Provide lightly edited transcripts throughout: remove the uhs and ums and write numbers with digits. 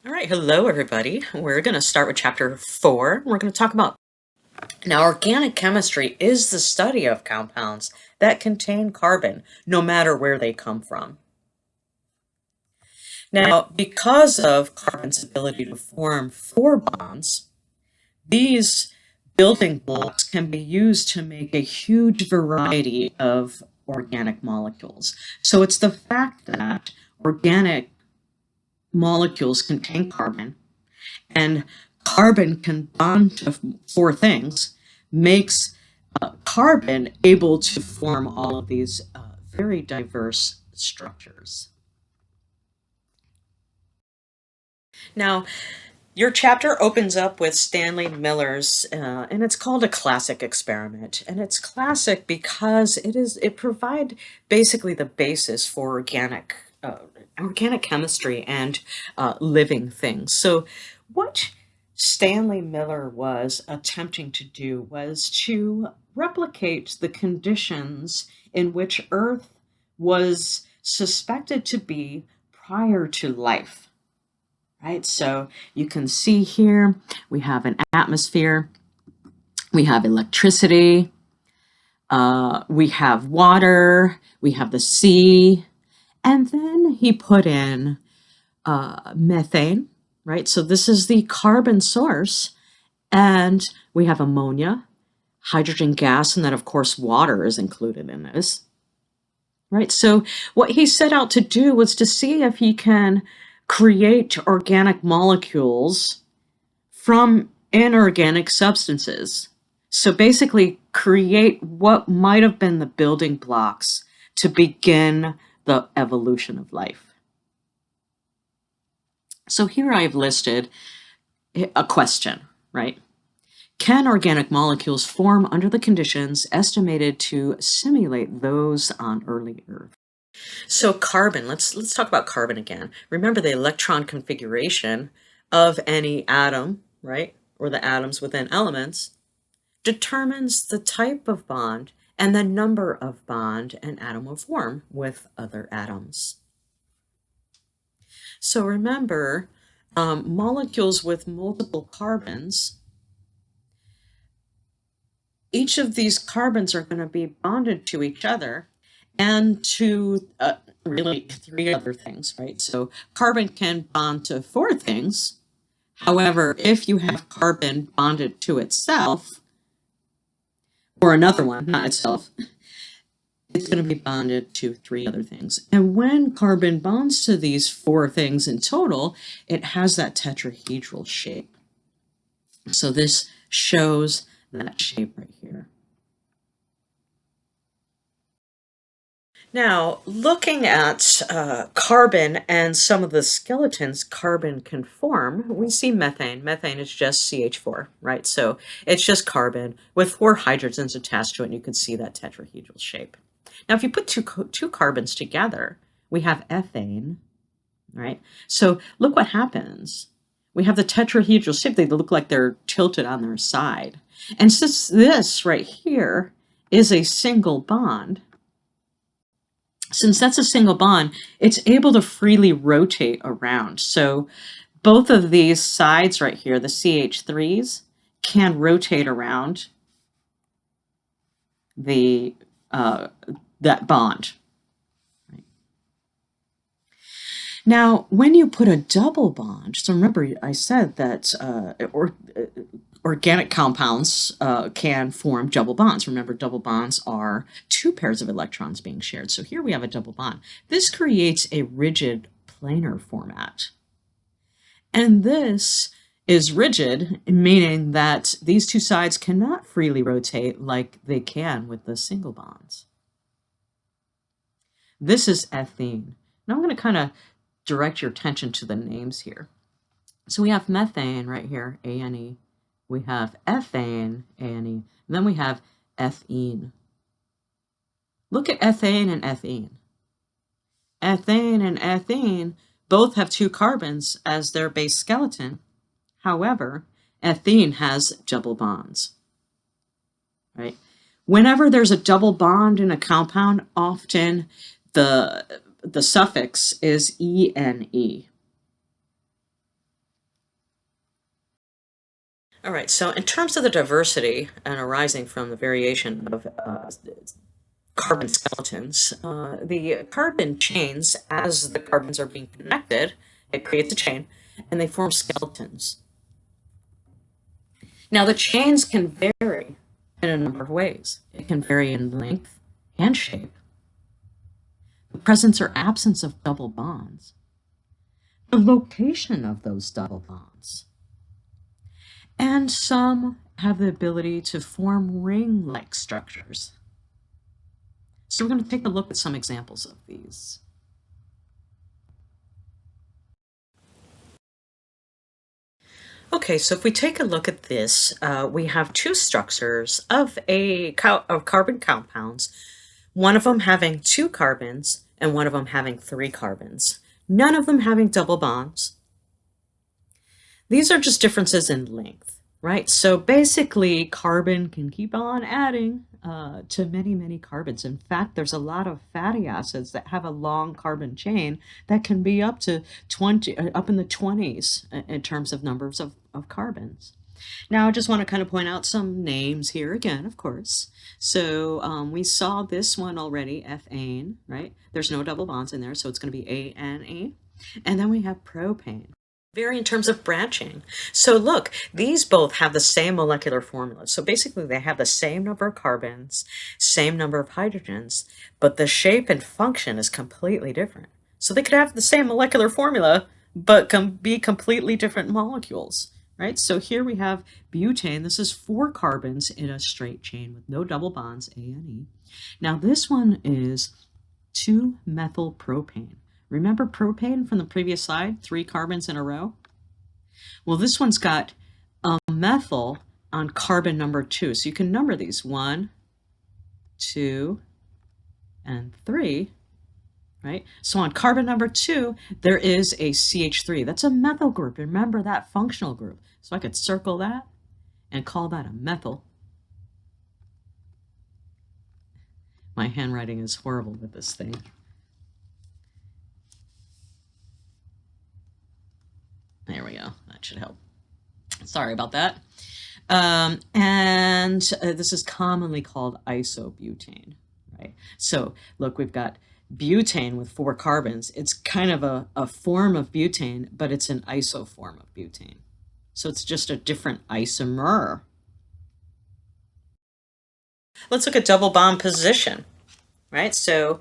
All right, hello everybody. We're going to start with chapter 4. We're going to talk about now organic chemistry is the study of compounds that contain carbon, no matter where they come from. Now, because of carbon's ability to form four bonds, these building blocks can be used to make a huge variety of organic molecules. So it's the fact that organic molecules contain carbon and carbon can bond to four things, makes carbon able to form all of these very diverse structures. Now, your chapter opens up with Stanley Miller's, and it's called a classic experiment. And it's classic because it provides basically the basis for organic chemistry and living things. So, what Stanley Miller was attempting to do was to replicate the conditions in which Earth was suspected to be prior to life. Right, so you can see here we have an atmosphere, we have electricity, we have water, we have the sea, and then he put in methane, right? So this is the carbon source, and we have ammonia, hydrogen gas, and then of course water is included in this, right? So what he set out to do was to see if he can create organic molecules from inorganic substances. So basically create what might have been the building blocks to begin the evolution of life. So here I've listed a question, right? Can organic molecules form under the conditions estimated to simulate those on early Earth? So carbon, let's talk about carbon again. Remember the electron configuration of any atom, right? Or the atoms within elements determines the type of bond and the number of bond an atom will form with other atoms. So remember, molecules with multiple carbons, each of these carbons are going to be bonded to each other and to really three other things, right? So carbon can bond to four things. However, if you have carbon bonded to itself, or another one, not itself, it's going to be bonded to three other things. And when carbon bonds to these four things in total, it has that tetrahedral shape. So this shows that shape right here. Now, looking at carbon and some of the skeletons carbon can form, we see methane. Methane is just CH4, right? So it's just carbon with four hydrogens attached to it, and you can see that tetrahedral shape. Now, if you put two carbons together, we have ethane, right? So look what happens. We have the tetrahedral shape. They look like they're tilted on their side. And since this right here is a single bond, since that's a single bond, it's able to freely rotate around. So both of these sides right here, the CH3s, can rotate around the that bond. Right. Now, when you put a double bond, so remember I said that organic compounds can form double bonds. Remember, double bonds are two pairs of electrons being shared. So here we have a double bond. This creates a rigid planar format. And this is rigid, meaning that these two sides cannot freely rotate like they can with the single bonds. This is ethene. Now I'm going to kind of direct your attention to the names here. So we have methane right here, ANE. We have ethane, ANE, and then we have ethene. Look at ethane and ethene. Ethane and ethene both have two carbons as their base skeleton. However, ethene has double bonds, right? Whenever there's a double bond in a compound, often the suffix is ENE. All right, so in terms of the diversity and arising from the variation of carbon skeletons, the carbon chains, as the carbons are being connected, it creates a chain, and they form skeletons. Now, the chains can vary in a number of ways. It can vary in length and shape, the presence or absence of double bonds, the location of those double bonds, and some have the ability to form ring-like structures. So we're going to take a look at some examples of these. Okay, so if we take a look at this, we have two structures of carbon compounds, one of them having 2 carbons and one of them having 3 carbons, none of them having double bonds. These are just differences in length, right? So basically, carbon can keep on adding to many, many carbons. In fact, there's a lot of fatty acids that have a long carbon chain that can be up to 20, up in the 20s in terms of numbers of carbons. Now, I just want to kind of point out some names here again, of course. So we saw this one already, ethane, right? There's no double bonds in there, so it's going to be ANE. And then we have propane. Vary in terms of branching. So look, these both have the same molecular formula. So basically they have the same number of carbons, same number of hydrogens, but the shape and function is completely different. So they could have the same molecular formula, but be completely different molecules, right? So here we have butane. This is 4 carbons in a straight chain with no double bonds, A and E. Now this one is 2-methylpropane. Remember propane from the previous slide, 3 carbons in a row? Well, this one's got a methyl on carbon number 2. So you can number these 1, 2, and 3, right? So on carbon number 2, there is a CH3. That's a methyl group. Remember that functional group. So I could circle that and call that a methyl. My handwriting is horrible with this thing. There we go. That should help. Sorry about that. This is commonly called isobutane, right? So look, we've got butane with 4 carbons. It's kind of a form of butane, but it's an isoform of butane. So it's just a different isomer. Let's look at double bond position. Right, so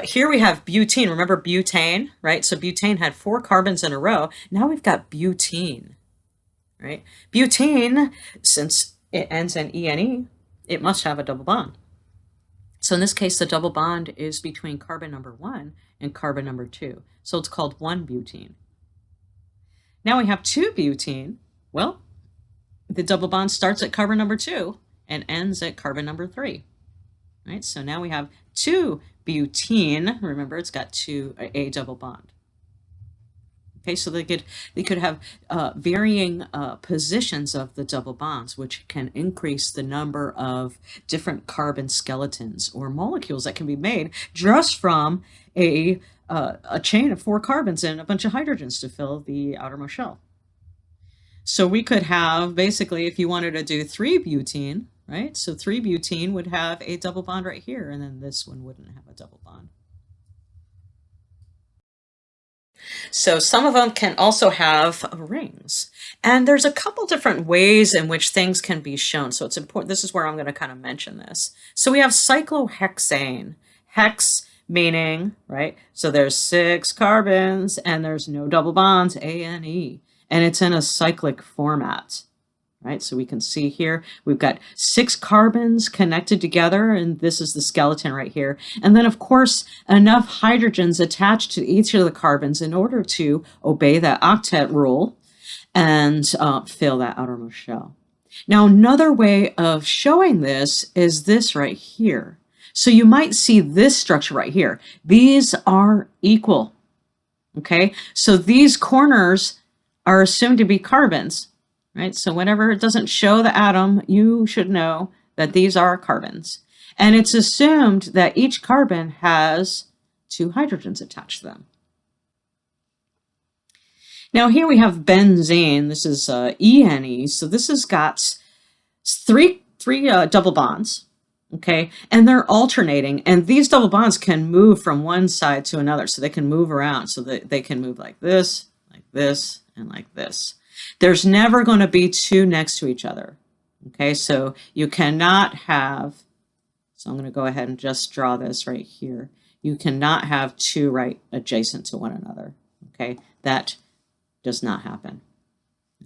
here we have butene. Remember butane, right? So butane had 4 carbons in a row. Now we've got butene, right? Butene, since it ends in ENE, it must have a double bond. So in this case, the double bond is between carbon number 1 and carbon number 2. So it's called 1-butene. Now we have 2-butene. Well, the double bond starts at carbon number 2 and ends at carbon number 3. Right, so now we have 2-butene. Remember, it's got a double bond. Okay, so they could have varying positions of the double bonds, which can increase the number of different carbon skeletons or molecules that can be made just from a chain of 4 carbons and a bunch of hydrogens to fill the outermost shell. So we could have, basically, if you wanted to do 3-butene, right? So 3-butene would have a double bond right here, and then this one wouldn't have a double bond. So some of them can also have rings. And there's a couple different ways in which things can be shown. So it's important. This is where I'm going to kind of mention this. So we have cyclohexane. Hex meaning, right? So there's 6 carbons and there's no double bonds, A and E. And it's in a cyclic format. Right, so we can see here, we've got 6 carbons connected together, and this is the skeleton right here. And then, of course, enough hydrogens attached to each of the carbons in order to obey that octet rule and fill that outermost shell. Now, another way of showing this is this right here. So you might see this structure right here. These are equal, okay? So these corners are assumed to be carbons. Right, so whenever it doesn't show the atom, you should know that these are carbons. And it's assumed that each carbon has 2 hydrogens attached to them. Now here we have benzene. This is ENE. So this has got three double bonds. Okay, and they're alternating, and these double bonds can move from one side to another, so they can move around, so that they can move like this, and like this. There's never going to be two next to each other. Okay, so you cannot have, so I'm going to go ahead and just draw this right here. You cannot have two right adjacent to one another. Okay, that does not happen.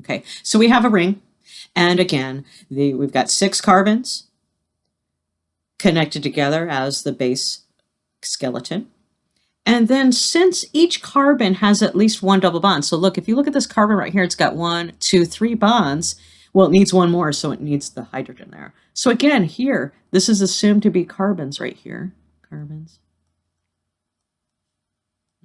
Okay, so we have a ring, and again, we've got 6 carbons connected together as the base skeleton. And then since each carbon has at least one double bond, so look, if you look at this carbon right here, it's got 1, 2, 3 bonds. Well, it needs one more, so it needs the hydrogen there. So again, here, this is assumed to be carbons right here, carbons.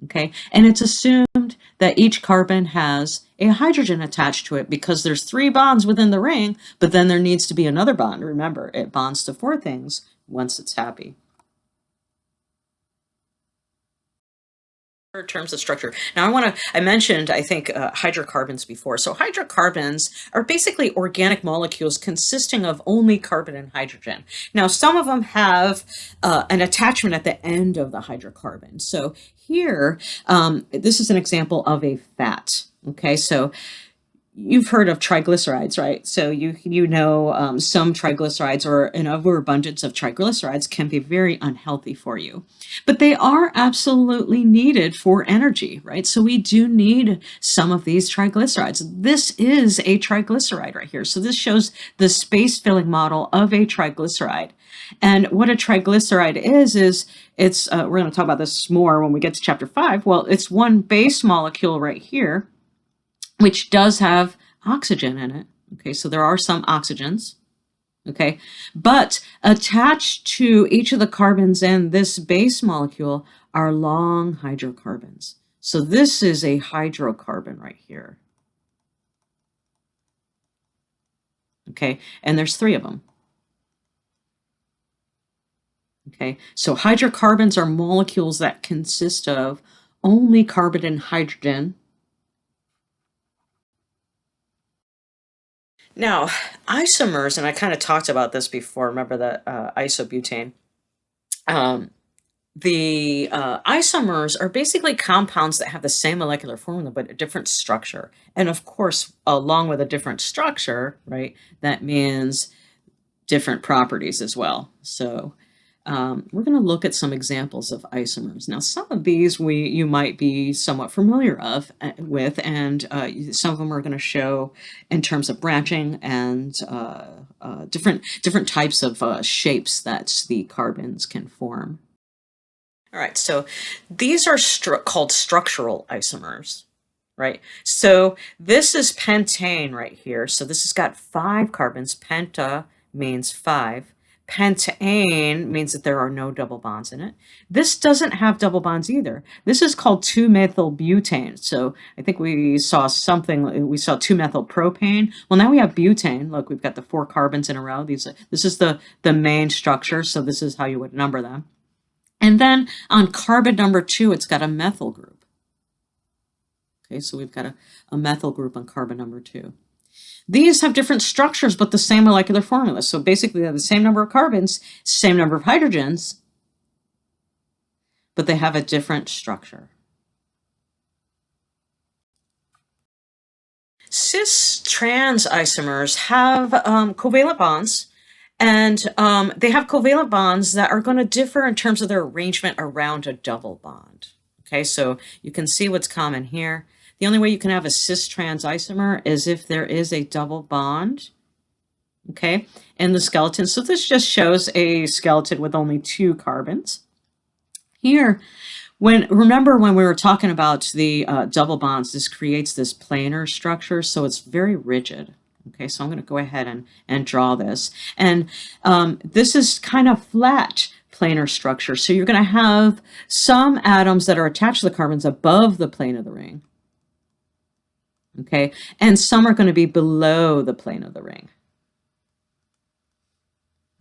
Okay, and it's assumed that each carbon has a hydrogen attached to it because there's 3 bonds within the ring, but then there needs to be another bond. Remember, it bonds to 4 things once it's happy. In terms of structure. Now I mentioned, I think, hydrocarbons before. So hydrocarbons are basically organic molecules consisting of only carbon and hydrogen. Now, some of them have an attachment at the end of the hydrocarbon. So here, this is an example of a fat. Okay, so you've heard of triglycerides, right? So you know some triglycerides or an overabundance of triglycerides can be very unhealthy for you. But they are absolutely needed for energy, right? So we do need some of these triglycerides. This is a triglyceride right here. So this shows the space-filling model of a triglyceride. And what a triglyceride is it's, we're going to talk about this more when we get to chapter 5. Well, it's one base molecule right here, which does have oxygen in it. Okay, so there are some oxygens. Okay, but attached to each of the carbons in this base molecule are long hydrocarbons. So this is a hydrocarbon right here. Okay, and there's 3 of them. Okay, so hydrocarbons are molecules that consist of only carbon and hydrogen. Now, isomers, and I kind of talked about this before, remember that isobutane. The isomers are basically compounds that have the same molecular formula but a different structure. And of course, along with a different structure, right, that means different properties as well. So we're going to look at some examples of isomers. Now, some of these you might be somewhat familiar with, and some of them are going to show in terms of branching and different types of shapes that the carbons can form. All right, so these are called structural isomers, right? So this is pentane right here. So this has got 5 carbons. Penta means 5. Pentane means that there are no double bonds in it. This doesn't have double bonds either. This is called 2-methylbutane. So I think we saw 2-methylpropane. Well, now we have butane. Look, we've got the 4 carbons in a row. This is the main structure, so this is how you would number them. And then on carbon number 2, it's got a methyl group. Okay, so we've got a methyl group on carbon number 2. These have different structures, but the same molecular formula. So basically, they have the same number of carbons, same number of hydrogens, but they have a different structure. Cis-trans isomers have covalent bonds, and they have covalent bonds that are going to differ in terms of their arrangement around a double bond. Okay, so you can see what's common here. The only way you can have a cis-trans isomer is if there is a double bond, okay, in the skeleton. So this just shows a skeleton with only 2 carbons. Here, remember when we were talking about the double bonds, this creates this planar structure, so it's very rigid. Okay, so I'm going to go ahead and draw this. And this is kind of flat planar structure. So you're going to have some atoms that are attached to the carbons above the plane of the ring. Okay, and some are going to be below the plane of the ring.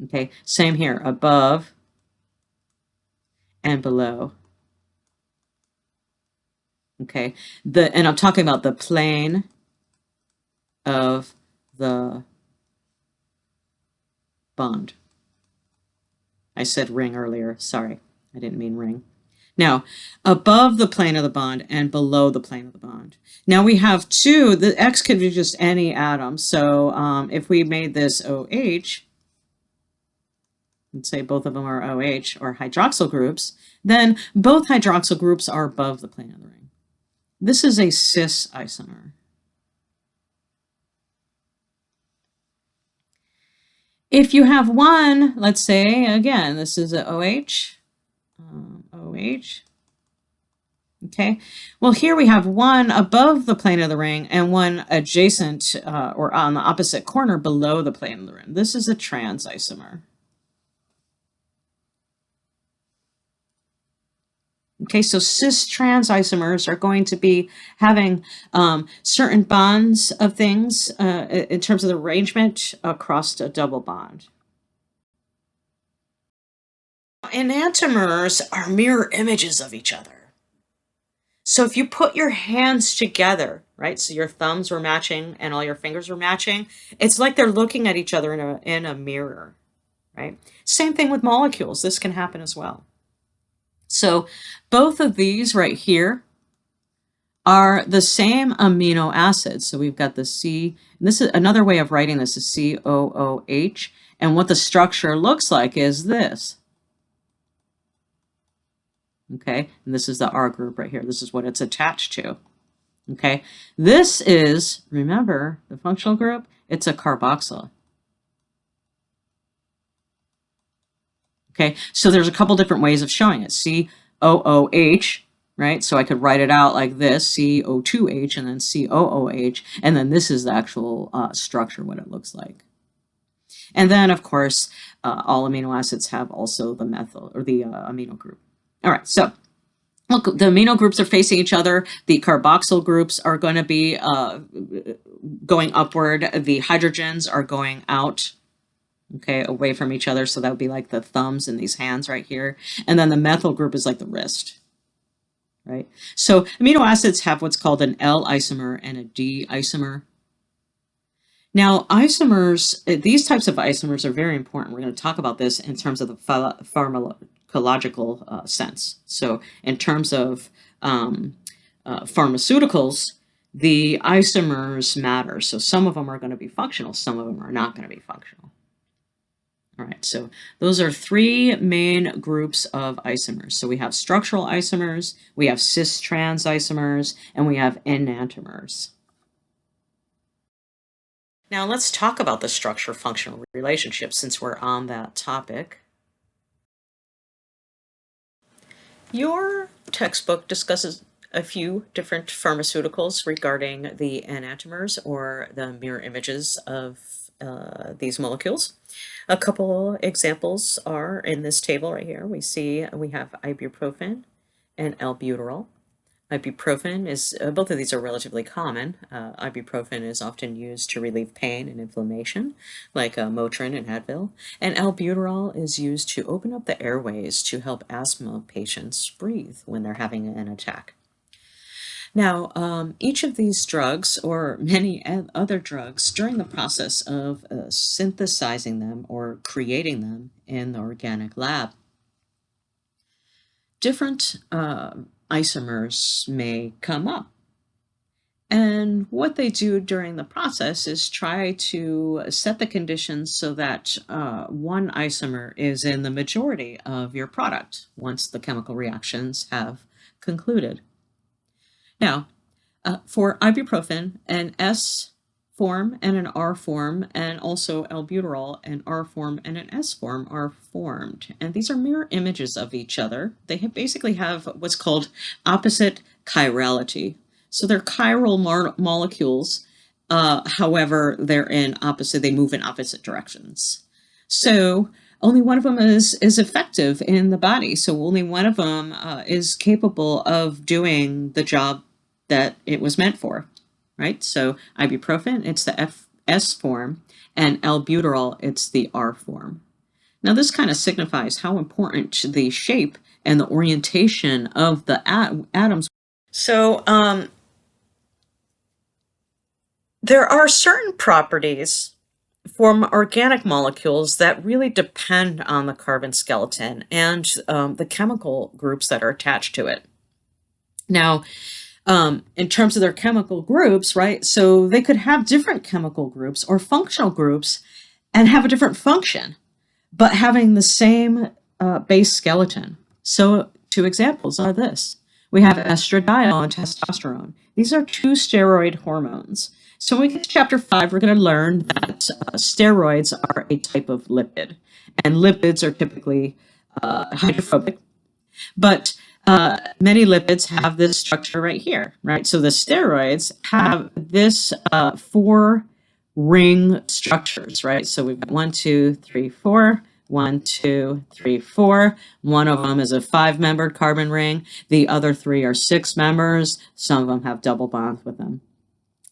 Okay, same here, above and below. Okay, and I'm talking about the plane of the bond. I said ring earlier. Sorry, I didn't mean ring. Now, above the plane of the bond and below the plane of the bond. Now we have two. The X could be just any atom. So if we made this OH, let's say both of them are OH or hydroxyl groups, then both hydroxyl groups are above the plane of the ring. This is a cis isomer. If you have one, let's say, again, this is a OH, OH. Okay, well, here we have one above the plane of the ring and one adjacent or on the opposite corner below the plane of the ring. This is a trans isomer. Okay, so cis-trans isomers are going to be having certain bonds of things in terms of the arrangement across a double bond. Enantiomers are mirror images of each other. So if you put your hands together, right, so your thumbs were matching and all your fingers were matching, it's like they're looking at each other in a mirror, right? Same thing with molecules. This can happen as well. So both of these right here are the same amino acid. So we've got the C, and this is another way of writing this is COOH, and what the structure looks like is this. Okay, and this is the R group right here. This is what it's attached to. Okay, this is, remember, the functional group, it's a carboxyl. Okay, so there's a couple different ways of showing it. COOH, right? So I could write it out like this, CO2H and then COOH, and then this is the actual structure, what it looks like. And then, of course, all amino acids have also the methyl or the amino group. All right, so look, the amino groups are facing each other. The carboxyl groups are going to be going upward. The hydrogens are going out, okay, away from each other. So that would be like the thumbs in these hands right here. And then the methyl group is like the wrist, right? So amino acids have what's called an L isomer and a D isomer. Now, isomers, these types of isomers are very important. We're going to talk about this in terms of the pharmacological sense. So in terms of pharmaceuticals, the isomers matter. So some of them are going to be functional, some of them are not going to be functional. All right, so those are three main groups of isomers. So we have structural isomers, we have cis-trans isomers, and we have enantiomers. Now let's talk about the structure-functional relationship since we're on that topic. Your textbook discusses a few different pharmaceuticals regarding the enantiomers or the mirror images of these molecules. A couple examples are in this table right here. We have ibuprofen and albuterol. Ibuprofen is, both of these are relatively common. Ibuprofen is often used to relieve pain and inflammation, like Motrin and Advil. And albuterol is used to open up the airways to help asthma patients breathe when they're having an attack. Now, each of these drugs, or many other drugs, during the process of synthesizing them or creating them in the organic lab, different isomers may come up. And what they do during the process is try to set the conditions so that one isomer is in the majority of your product once the chemical reactions have concluded. Now, for ibuprofen, an S form and an R form, and also albuterol, an R form and an S form are formed. And these are mirror images of each other. They basically have what's called opposite chirality. So they're chiral molecules, however, they move in opposite directions. So only one of them is effective in the body. So only one of them is capable of doing the job that it was meant for, right? So ibuprofen, it's the S form, and albuterol, it's the R form. Now this kind of signifies how important the shape and the orientation of the atoms. So there are certain properties for organic molecules that really depend on the carbon skeleton and the chemical groups that are attached to it. Now, in terms of their chemical groups, right? So they could have different chemical groups or functional groups and have a different function, but having the same base skeleton. So, two examples are this. We have estradiol and testosterone. These are two steroid hormones. So, when we get to chapter 5, we're going to learn that steroids are a type of lipid, and lipids are typically hydrophobic, but many lipids have this structure right here, right? So the steroids have this four ring structures, right? So we've got 1, 2, 3, 4. 1, 2, 3, 4. One of them is a 5-membered carbon ring. The other 3 are 6 members. Some of them have double bonds with them.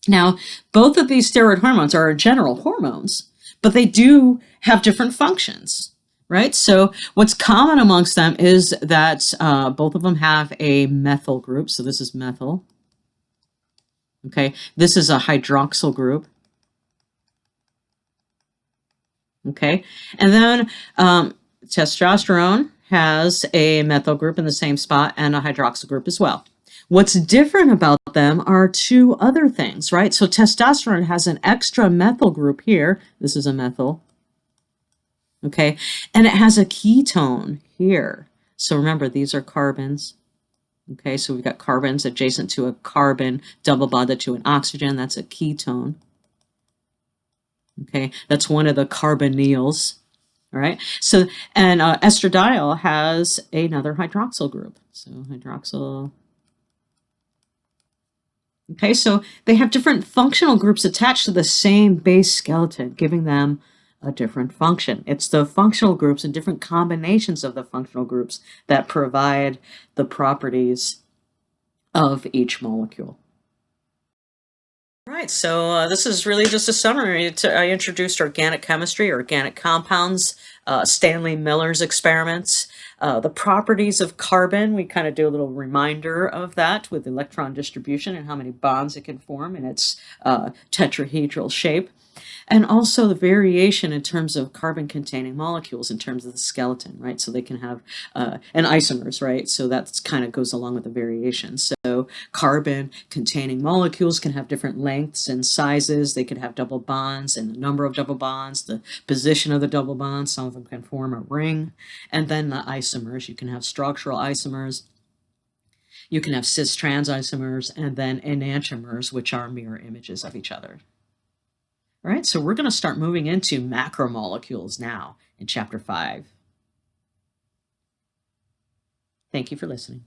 Now, both of these steroid hormones are general hormones, but they do have different functions, right? So what's common amongst them is that both of them have a methyl group. So this is methyl. Okay, this is a hydroxyl group. Okay, and then testosterone has a methyl group in the same spot and a hydroxyl group as well. What's different about them are two other things, right? So testosterone has an extra methyl group here. This is a methyl. Okay, and it has a ketone here. So remember, these are carbons. Okay, so we've got carbons adjacent to a carbon, double bonded to an oxygen. That's a ketone. Okay, that's one of the carbonyls. All right, so, and estradiol has another hydroxyl group. So hydroxyl. Okay, so they have different functional groups attached to the same base skeleton, giving them a different function. It's the functional groups and different combinations of the functional groups that provide the properties of each molecule. All right, so this is really just a summary. I introduced organic chemistry, organic compounds, Stanley Miller's experiments, the properties of carbon. We kind of do a little reminder of that with electron distribution and how many bonds it can form in its tetrahedral shape. And also the variation in terms of carbon-containing molecules in terms of the skeleton, right? So they can have, and isomers, right? So that kind of goes along with the variation. So carbon-containing molecules can have different lengths and sizes. They could have double bonds and the number of double bonds, the position of the double bonds. Some of them can form a ring. And then the isomers, you can have structural isomers. You can have cis-trans isomers, and then enantiomers, which are mirror images of each other. All right, so we're going to start moving into macromolecules now in chapter 5. Thank you for listening.